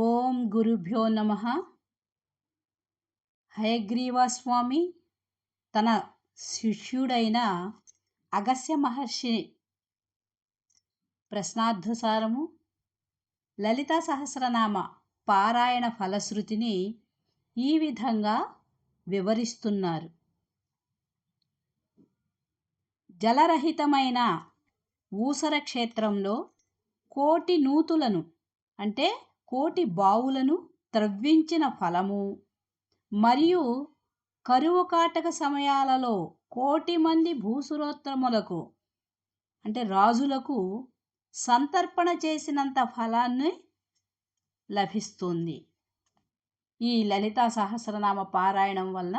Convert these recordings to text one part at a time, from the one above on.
ఓం గురుభ్యో నమః. హయగ్రీవస్వామి తన శిష్యుడైన అగస్త్య మహర్షి ప్రశ్నార్థసారము లలితా సహస్రనామ పారాయణ ఫలశ్రుతిని ఈ విధంగా వివరిస్తున్నారు. జలరహితమైన ఊసర క్షేత్రంలో కోటి నూతులను అంటే కోటి బావులను త్రవ్వించిన ఫలము, మరియు కరువు కాటక సమయాలలో కోటి మంది భూసురోత్తములకు అంటే రాజులకు సంతర్పణ చేసినంత ఫలాన్ని లభిస్తుంది. ఈ లలితా సహస్రనామ పారాయణం వలన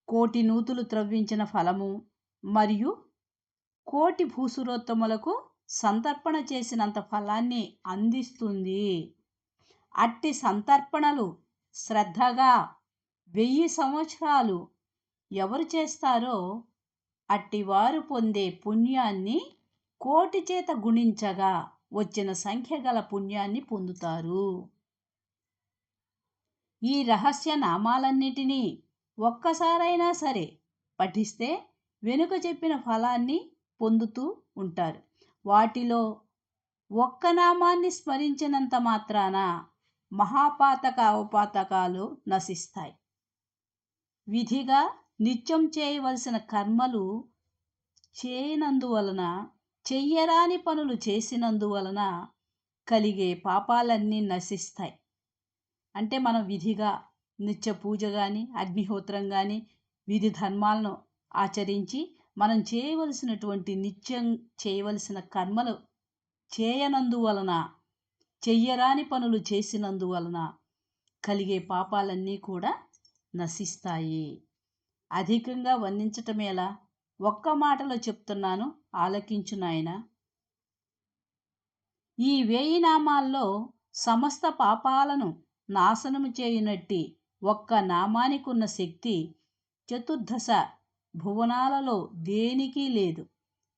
కోటి నూతులు త్రవ్వించిన ఫలము మరియు కోటి భూసురోత్తములకు సంతర్పణ చేసినంత ఫలాన్ని అందిస్తుంది. అట్టి సంతర్పణలు శ్రద్ధగా 1000 సంవత్సరాలు ఎవరు చేస్తారో అట్టివారు పొందే పుణ్యాన్ని కోటి చేత గుణించగా వచ్చిన సంఖ్య గల పుణ్యాన్ని పొందుతారు. ఈ రహస్య నామాలన్నిటినీ ఒక్కసారైనా సరే పఠిస్తే వెనుక చెప్పిన ఫలాన్ని పొందుతూ ఉంటారు. వాటిలో ఒక్క నామాన్ని స్మరించినంత మాత్రాన మహాపాతక అవపాతకాలు నశిస్తాయి. విధిగా నిత్యం చేయవలసిన కర్మలు చేయనందువలన, చెయ్యరాని పనులు చేసినందువలన కలిగే పాపాలన్నీ నశిస్తాయి. అంటే మనం విధిగా నిత్య పూజ కానీ అగ్నిహోత్రం కానీ విధి ధర్మాలను ఆచరించి మనం చేయవలసినటువంటి నిత్యం చేయవలసిన కర్మలు చేయనందువలన, చెయ్యరాని పనులు చేసినందువలన కలిగే పాపాలన్నీ కూడా నశిస్తాయి. అధికంగా వర్ణించటమేలా, ఒక్క మాటలో చెప్తున్నాను, ఆలకించు నాయన. ఈ 1000 నామాల్లో సమస్త పాపాలను నాశనము చేయునట్టి ఒక్క నామానికున్న శక్తి చతుర్దశ భువనాలలో దేనికి లేదు.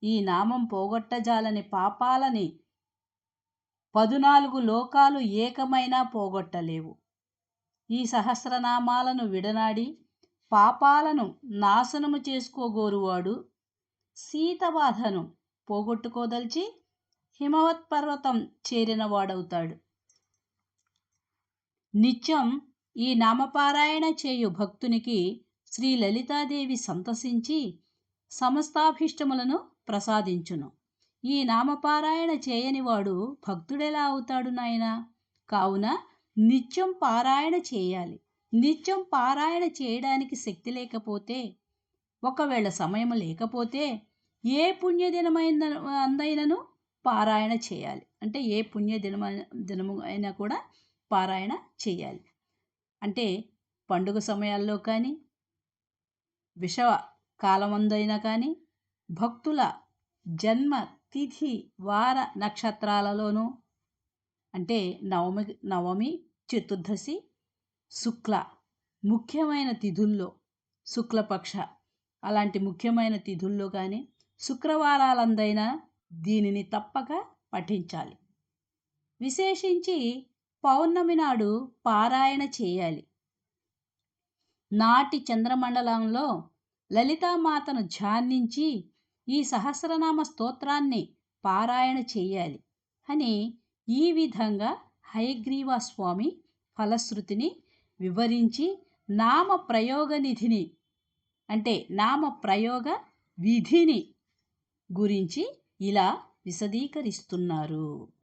ఈ నామం పోగొట్టజాలని పాపాలని 14 లోకాలు ఏకమైనా పోగొట్టలేవు. ఈ సహస్రనామాలను విడనాడి పాపాలను నాశనము చేసుకోగోరువాడు శీతబాధను పోగొట్టుకోదలిచి హిమవత్ పర్వతం చేరినవాడవుతాడు. నిత్యం ఈ నామపారాయణ చేయు భక్తునికి శ్రీ లలితాదేవి సంతసించి సమస్తాభీష్టములను ప్రసాదించును. ఈ నామపారాయణ చేయనివాడు భక్తుడెలా అవుతాడు నాయనా? కావున నిత్యం పారాయణ చేయాలి. నిత్యం పారాయణ చేయడానికి శక్తి లేకపోతే, ఒకవేళ సమయం లేకపోతే ఏ పుణ్యదినమైన అందైనను పారాయణ చేయాలి. అంటే ఏ దినము అయినా కూడా పారాయణ చేయాలి. అంటే పండుగ సమయాల్లో కానీ విషవ కాలమందైనా కానీ భక్తుల జన్మ తిథి వార నక్షత్రాలలోనూ అంటే నవమి చతుర్దశి శుక్ల ముఖ్యమైన తిథుల్లో శుక్లపక్ష అలాంటి ముఖ్యమైన తిథుల్లో కానీ శుక్రవారాలందైనా దీనిని తప్పక పఠించాలి. విశేషించి పౌర్ణమి నాడు పారాయణ చేయాలి. నాటి చంద్రమండలంలో లలితామాతను ధ్యానించి ఈ సహస్రనామ స్తోత్రాన్ని పారాయణ చేయాలి అని ఈ విధంగా హయగ్రీవ స్వామి ఫలశ్రుతిని వివరించి నామ ప్రయోగ నిధిని అంటే నామ ప్రయోగ విధిని గురించి ఇలా విశదీకరిస్తున్నారు.